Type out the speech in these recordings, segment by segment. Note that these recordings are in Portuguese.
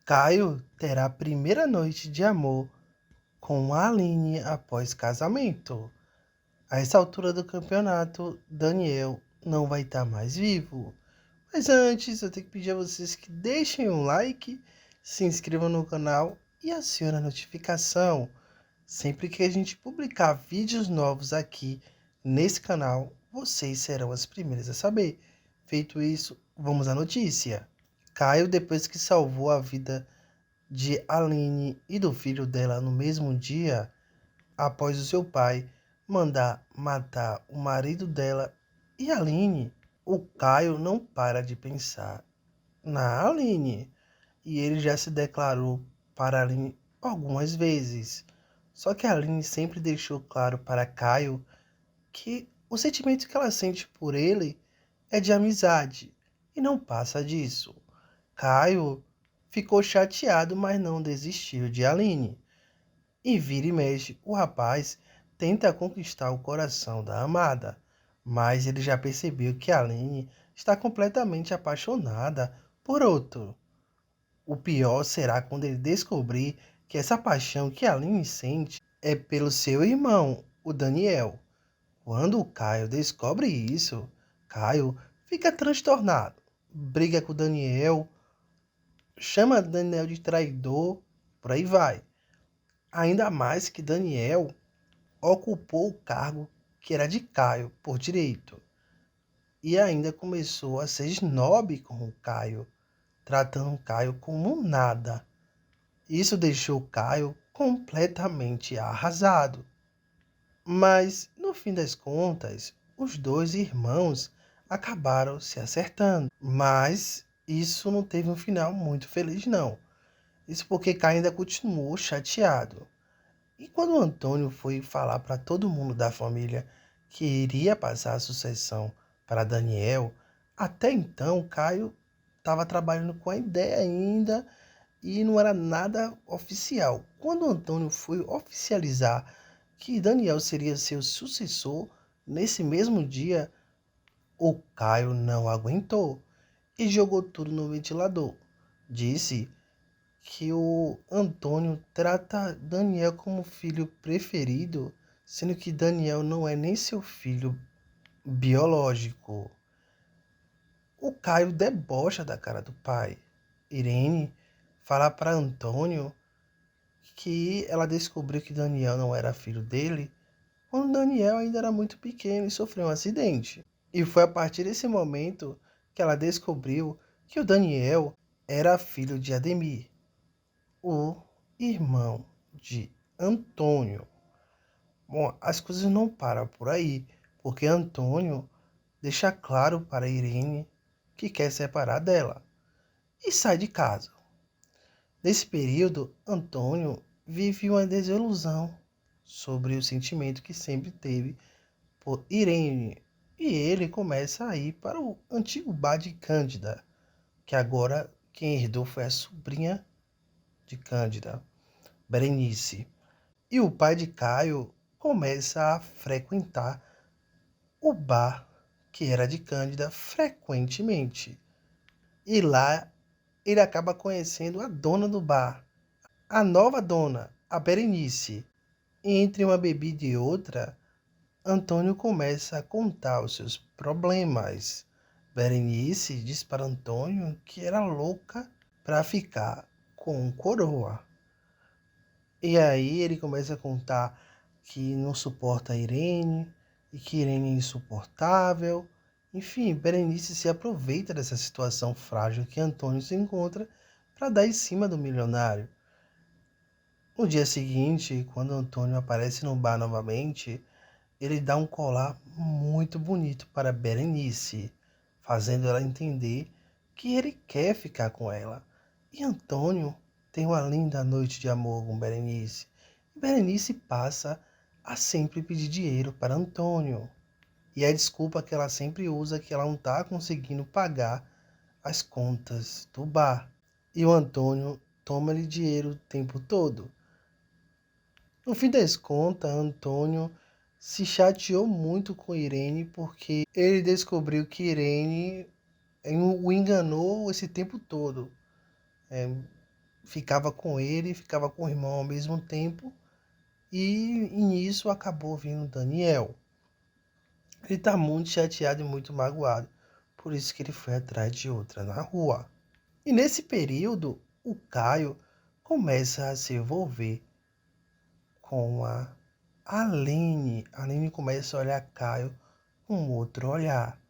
Caio terá a primeira noite de amor com Aline após casamento. A essa altura do campeonato, Daniel não vai estar mais vivo. Mas antes, eu tenho que pedir a vocês que deixem um like, se inscrevam no canal e acionem a notificação. Sempre que a gente publicar vídeos novos aqui nesse canal, vocês serão as primeiras a saber. Feito isso, vamos à notícia. Caio, depois que salvou a vida de Aline e do filho dela no mesmo dia, após o seu pai mandar matar o marido dela e Aline, o Caio não para de pensar na Aline e ele já se declarou para Aline algumas vezes. Só que a Aline sempre deixou claro para Caio que o sentimento que ela sente por ele é de amizade e não passa disso. Caio ficou chateado, mas não desistiu de Aline. E vira e mexe, o rapaz tenta conquistar o coração da amada, mas ele já percebeu que Aline está completamente apaixonada por outro. O pior será quando ele descobrir que essa paixão que Aline sente é pelo seu irmão, o Daniel. Quando o Caio descobre isso, Caio fica transtornado, briga com o Daniel, chama Daniel de traidor, por aí vai. Ainda mais que Daniel ocupou o cargo que era de Caio por direito. E ainda começou a ser snob com o Caio, tratando o Caio como nada. Isso deixou Caio completamente arrasado. Mas, no fim das contas, os dois irmãos acabaram se acertando. Mas isso não teve um final muito feliz, não. Isso porque Caio ainda continuou chateado. E quando o Antônio foi falar para todo mundo da família que iria passar a sucessão para Daniel, até então Caio estava trabalhando com a ideia ainda e não era nada oficial. Quando o Antônio foi oficializar que Daniel seria seu sucessor, nesse mesmo dia, o Caio não aguentou e jogou tudo no ventilador. Disse que o Antônio trata Daniel como filho preferido, sendo que Daniel não é nem seu filho biológico. O Caio debocha da cara do pai. Irene fala para Antônio que ela descobriu que Daniel não era filho dele quando Daniel ainda era muito pequeno e sofreu um acidente. E foi a partir desse momento que ela descobriu que o Daniel era filho de Ademir, o irmão de Antônio. Bom, as coisas não param por aí, porque Antônio deixa claro para Irene que quer separar dela e sai de casa. Nesse período, Antônio vive uma desilusão sobre o sentimento que sempre teve por Irene e ele começa a ir para o antigo bar de Cândida, que agora quem herdou foi a sobrinha de Cândida, Berenice. E o pai de Caio começa a frequentar o bar que era de Cândida frequentemente. E lá ele acaba conhecendo a dona do bar, a nova dona, a Berenice. E entre uma bebida e outra, Antônio começa a contar os seus problemas. Berenice diz para Antônio que era louca para ficar com coroa. E aí ele começa a contar que não suporta a Irene e que Irene é insuportável. Enfim, Berenice se aproveita dessa situação frágil que Antônio se encontra para dar em cima do milionário. No dia seguinte, quando Antônio aparece no bar novamente, ele dá um colar muito bonito para Berenice, fazendo ela entender que ele quer ficar com ela. E Antônio tem uma linda noite de amor com Berenice. E Berenice passa a sempre pedir dinheiro para Antônio. E a desculpa que ela sempre usa é que ela não está conseguindo pagar as contas do bar. E o Antônio toma-lhe dinheiro o tempo todo. No fim das contas, Antônio se chateou muito com Irene porque ele descobriu que Irene o enganou esse tempo todo. ficava com ele, ficava com o irmão ao mesmo tempo, e nisso acabou vindo Daniel. Ele tá muito chateado e muito magoado, por isso que ele foi atrás de outra na rua. E nesse período, o Caio começa a se envolver com a Aline. A Aline começa a olhar Caio com outro olhar.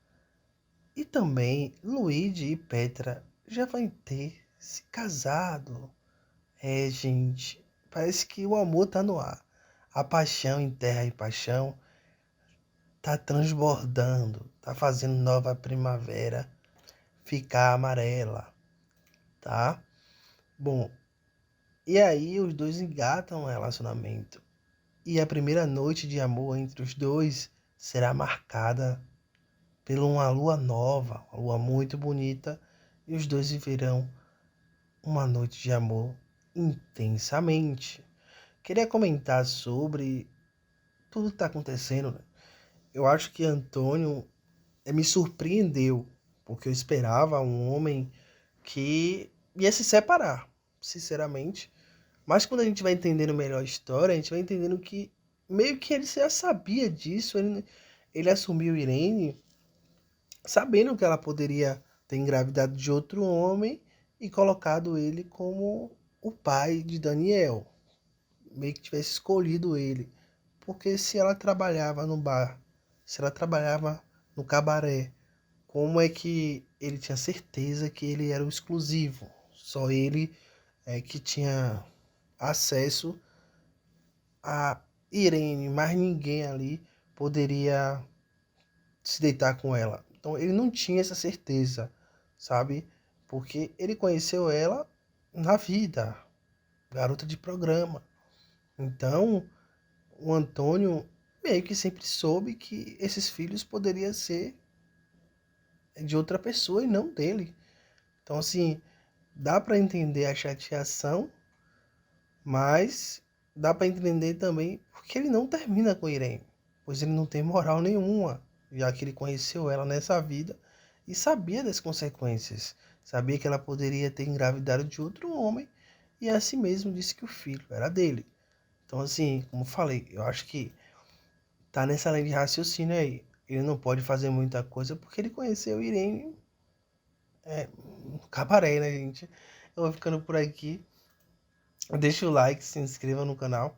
E também Luigi e Petra já vão ter se casado. É, gente, parece que o amor tá no ar. A paixão em terra e paixão tá transbordando, tá fazendo nova primavera ficar amarela, tá? Bom, e aí os dois engatam um relacionamento. E a primeira noite de amor entre os dois será marcada por uma lua nova, uma lua muito bonita, e os dois viverão uma noite de amor intensamente. Queria comentar sobre tudo que está acontecendo, né? Eu acho que Antônio me surpreendeu, porque eu esperava um homem que ia se separar, sinceramente. Mas quando a gente vai entendendo melhor a história, a gente vai entendendo que meio que ele já sabia disso. Ele assumiu Irene sabendo que ela poderia ter engravidado de outro homem e colocado ele como o pai de Daniel. Meio que tivesse escolhido ele. Porque se ela trabalhava no bar, se ela trabalhava no cabaré, como é que ele tinha certeza que ele era o exclusivo? Só ele que tinha acesso a Irene, mas ninguém ali poderia se deitar com ela. Então ele não tinha essa certeza, sabe? Porque ele conheceu ela na vida, garota de programa. Então o Antônio meio que sempre soube que esses filhos poderiam ser de outra pessoa e não dele. Então assim, dá para entender a chateação, mas dá para entender também porque ele não termina com Irene, pois ele não tem moral nenhuma, já que ele conheceu ela nessa vida e sabia das consequências. Sabia que ela poderia ter engravidado de outro homem e assim mesmo disse que o filho era dele. Então, assim, como eu falei, eu acho que tá nessa linha de raciocínio aí. Ele não pode fazer muita coisa porque ele conheceu Irene no cabaré, né, gente? Eu vou ficando por aqui. Deixa o like, se inscreva no canal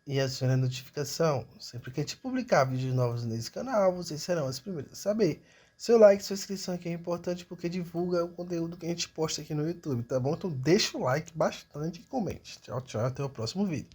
e acione a notificação. Sempre que a gente publicar vídeos novos nesse canal, vocês serão as primeiras a saber. Seu like, sua inscrição aqui é importante porque divulga o conteúdo que a gente posta aqui no YouTube, tá bom? Então deixa o like bastante e comente. Tchau, tchau, até o próximo vídeo.